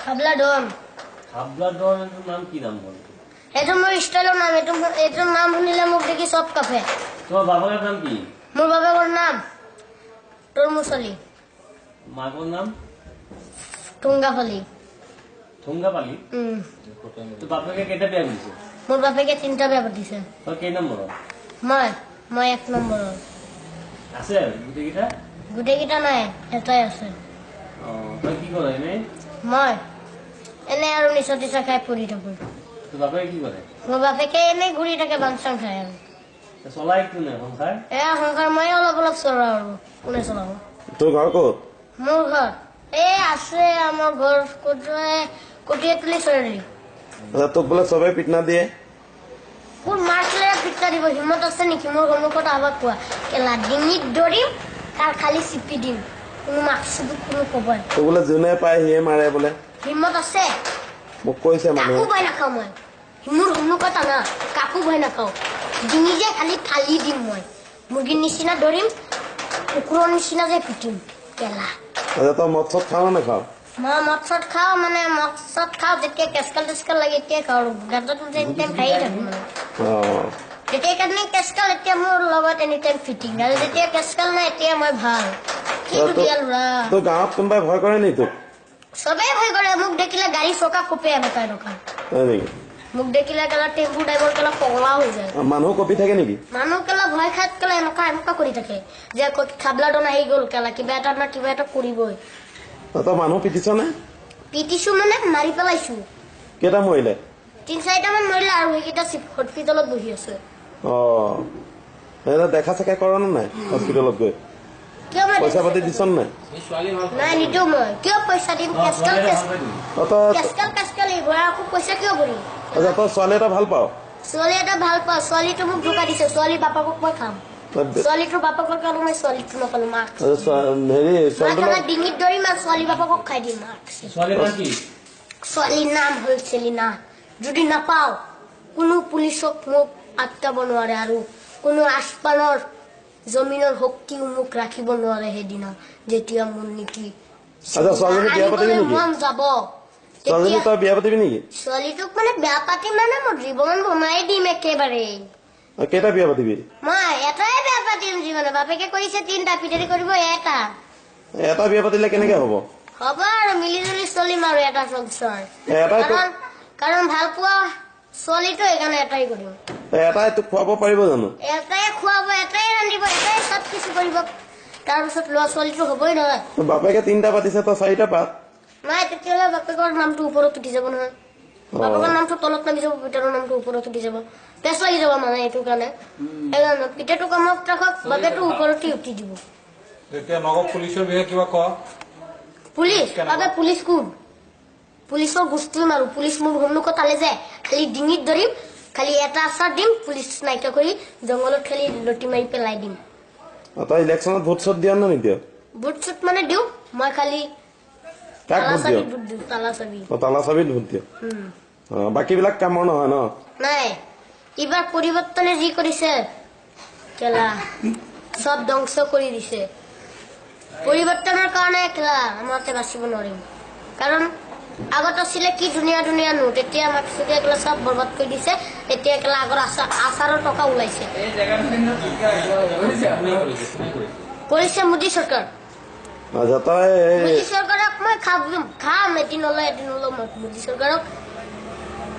খাবলা Don খাবলাডনের নাম কি নাম বল? এটা মোর স্টাইলের নাম। এটার নাম শুনিলে মোক দেখি সব কাঁপে। তোমার বাবার নাম কি? মোর বাবার নাম তরমুজ আলী। মাগোর নাম? ঠুঙ্গাফালি। ঠুঙ্গাপালি। তো বাপকে কেটা বিয়া দিছে? মোর বাপেকে 3টা বিয়া পাতিছে। তোর কে নম্বর? মই 1 নম্বৰ। আছে গুটিকিটা? গোটেইকেইটা নাই, এটাই আছে। তই কি কৰে এনে? মই এনে আৰু নিচা তিচা খাই পৰি থাকো। তোৰ বাপে কি কৰে? মোৰ বাপেকে এনে ঘূৰি থাকে, বাং চাং খাই আৰু। চলাই একটু না সংসাৰ? সংসাৰ মই অলপ অলপ চলাও আৰু। কোনে চলাব? তোৰ ঘৰ কত? মোৰ ঘৰ আছে আমাৰ ঘৰ কটিয়াতলি চৰালি। তোক বোলে সবাই পিটনা দিয়ে? মোৰ মাছলে পিটনা দিব হিম্মত আছে নেকি? মোৰ সন্মুখত আবাক কোৱা কেলা ডিঙিত ধৰিম, তাৰ খালি চিপি দিম, কোনো মাক্স কোনো কবই। তোক বোলে যোনে পায় সিয়ে মাৰে বোলে? হিম্মত আছে। মোক কৈছে মানুহে। কাকো ভয় নাখাওঁ মই। মোৰ সন্মুখত আনা কাকো ভয় নাখাওঁ। ডিঙি যে খালি ফালি দিম মই, মুৰ্গীৰ নিচিনা ধৰিম, কুকুৰৰ নিচিনা যে পিটিম কেলা। তই মদ চদ খাও নে নাখাও? মই মদ চদ খাওঁ, মানে মদ চদ খাওঁ যেতিয়া কেচকাল টেচকাল লাগে এতিয়াই খাওঁ। গাঁজাটো যে এনি টাইম খায়ে থাকো মানে। যেতিয়া কাৰণে কেচকাল, এতিয়া মোৰ লগত এনি টাইম ফিটিং। আৰু যেতিয়া কেচকাল নাই এতিয়া মই ভাল। কি দুখীয়া ল'ৰা। তোৰ গাঁৱত কোনোবাই ভয় কৰে নি তোক? চবেই ভয় কৰে। মোক দেখিলে গাড়ী চকা কপে এনেকা এনেকা। হয় নেকি? মোক দেখিলে কেলা টেম্পু ড্ৰাইভাৰ কেলা পগলা হৈ যায়। মানুহ কপি থাকে নেকি? মানুহ কেলা ভয় খাই কেলা এনেকা এনেকা কৰি থাকে যে খাবলা ডন আহি গ'ল কেলা, কিবা এটা না কিবা এটা কৰিবই। তই মানুহ পিটিছ নে? পিটিছো মানে মাৰি পেলাইছো। কেইটা মৰিলে? 3-4টা মান মৰিলে আৰু সেইকেইটা হস্পিটেলত বহি আছে। দেখা চেকা কৰ নে নাই হস্পিটেলত গৈ? কিয় মই পইচা পাতি দিছ নাই? নাই নিদিওঁ মই। কিয় পইচা দিম? কেচকাল ঘূৰা আকৌ পইচা কিয় কৰিম? তই ছোৱালী এটা ভাল পাৱ? ছোৱালী এটা ভাল পাওঁ। ছোৱালীটো মোক ধোকা দিছে। ছোৱালী বাপাকক মই খাম। ছোৱালীটোৰ বাপাকৰ কাৰণে মই ছোৱালীটো নাপালো। মাক ডিঙিত ধৰিম আৰু ছোৱালী বাপাকক খাই দিম। ছোৱালীৰ নাম হ'ল চেলিনা। যদি নাপাওঁ কোনো পুলিচক মোক আটকাব নোৱাৰে আৰু কোনো আছপানৰ জমিনৰ শক্তিও মোক ৰাখিব নোৱাৰে সেইদিনা যেতিয়া মোৰ নেকি মন যাব। বিয়া পাতিবি নেকি? ছোৱালীটোক মানে বেয়া পাতি মানে মোৰ জীৱন বনাই দিম একেবাৰে। কেইটা বিয়া পাতিবি? মই এটাই বেয়া পাতিম জীৱনে। বাপেকে কৰিছে 3টা, পিতেৰি কৰিব এটা। এটা বিয়া পাতিলে কেনেকে হব? হ'ব আৰু মিলি জুলি চলিম আৰু এটা সংসাৰ। কাৰণ ভাল পোৱা ছোৱালীটো সেইকাৰণে এটাই কৰিম। এটাই তোক খুৱাব পাৰিব জানো? এটাই খুৱাব, এটাই ৰান্ধিব, এটাই চব কিছু কৰিব। তাৰপিছত ল'ৰা ছোৱালীটো হ'বই নহয়। বাপেকে 3টা পাতিছে, তই 4টা পাত। নাই তেতিয়াহ'লে বাপেকৰ নামটো ওপৰত উঠি যাব নহয়। বাপেকৰ নামটো তলত নামি যাব, পিতাৰৰ নামটো ওপৰত উঠি যাব। পেচ লাগি যাব মানে এইটো কাৰণে। সেইকাৰণে পিতাটো কামত ৰাখক, বাপেটো ওপৰতে উঠি দিব। পুলিচৰ বিষয়ে কিবা ক? পুলিচ বাবে পুলিচ কোন? পুলিচৰ গোষ্ঠী মাৰো। পুলিচ মোৰ সন্মুখত আলে যায় খালি ডিঙিত ধৰিম, খালি এটা আচাৰ দিম, পুলিচ নাইকিয়া কৰি জংঘলত খালি লটি মাৰি পেলাই দিম। তই ইলেকশ্যনত ভোট চোট দিয়া নে নিদিয়? ভোট চোট মানে দিওঁ মই, খালি তালা চাবিত ভোট দিওঁ। তালা চাবিত ভোট দিয়? বাকী বিলাক কামৰ নহয় ন? নাই। এইবাৰ পৰিৱৰ্তনে যি কৰিছে কেলা চব ধ্বংস কৰি দিছে। পৰিৱৰ্তনৰ কাৰণে কেলা আমাতে বাচিব নোৱাৰিম। কাৰণ আগত আছিলে কি ধুনীয়া ধুনীয়া নোট, এতিয়া আমাক কেলা চব বৰবাদ কৰি দিছে। এতিয়া কেলা আগৰ আচাৰৰ টকা ওলাইছে। কৰিছে মোদী চৰকাৰ। মোদী চৰকাৰক মই খাম এদিন হলেও মোদী চৰকাৰক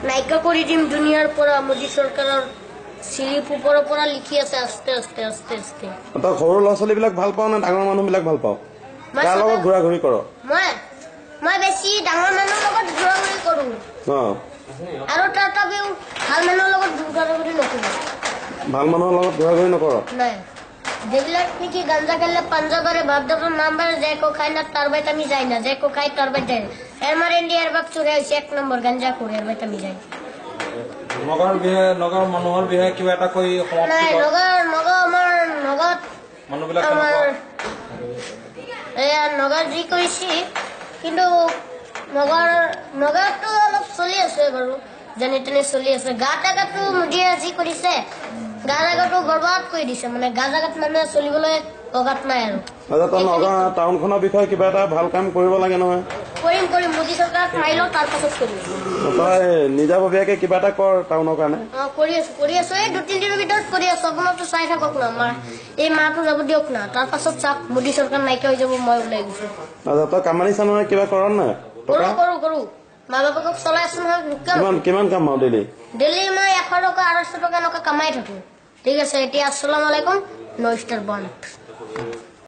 নাইকিয়া কৰি দিম দুনিয়াৰ পৰা। মোদী চৰকাৰৰ চিলিপ ওপৰৰ পৰা লিখি আছে আস্তে আস্তে আস্তে আস্তে। তই সৰু ল'ৰা ছোৱালী বিলাক ভাল পাৱ নে ডাঙৰ মানুহ বিলাক ভাল পাৱ? কাৰ লগত ঘূৰা ঘূৰি কৰ? মই বেছি ডাঙৰ মানুহৰ লগত ঘূৰা ঘূৰি কৰো। আৰু তথাপিও ভাল মানুহৰ লগত ঘূৰা ঘূৰি নকৰো। ভাল মানুহৰ লগত ঘূৰা ঘূৰি নকৰ? নাই। যেবিলাক নাকি গাঞ্জা খেললে পাঞ্জাবারে বাপদাদার নাম্বার যে খায় না তার বাইতে আমি যাই না, যে খাই তার বাইতে আমার ইন্ডিয়ার বাপ চুরে হয়েছে 1 নম্বৰ গাঞ্জা কৰে এৰ বাইতে আমি যাই। নগৰ মানুহৰ বিষয়ে কিবা এটা কৈ নাই। নগৰ আমাৰ নগত মানুহবিলাক আমাৰ নগৰ যি কৰিছে, কিন্তু নগৰটো অলপ চলি আছে বাৰু, যেনে তেনে চলি আছে। গাঁত আগাতো মোদীয়ে যি কৰিছে, গাঁত আগাটো বৰবাদ কৰি দিছে। মানে গাঁত আগাত মানুহে চলিবলৈ অগাত নাই আৰু আচ্ছা তই নগাঁও টাউনখনৰ বিষয়ে কিবা এটা ভাল কাম কৰিব লাগে নহয় কৰিম মোদী চৰকাৰ চাই লওঁ তাৰ পাছত কৰিম তই নিজাববীয়াকে কিবা এটা কৰ টাউনৰ কাৰণে কৰি আছো এই 2-3 দিনৰ ভিতৰত কৰি আছো আপোনালোকে চাই থাকক না আমাৰ এই মাহটো যাব দিয়ক না তাৰ পাছত চাওক মোদী চৰকাৰ নাইকিয়া হৈ যাব মই ওলাই গৈছো আচ্ছা তই কামানি চামানি কিবা কৰ নাই টকা কৰো মা বাপাকক চলাই আছো নহয় কিমান কাম আৰু ডেইলি মই 100 টকা 250 টকা এনেকুৱা কামাই থাকো ঠিক আছে এতিয়া আসসালামু আলাইকুম 9 ষ্টাৰ বন্ধ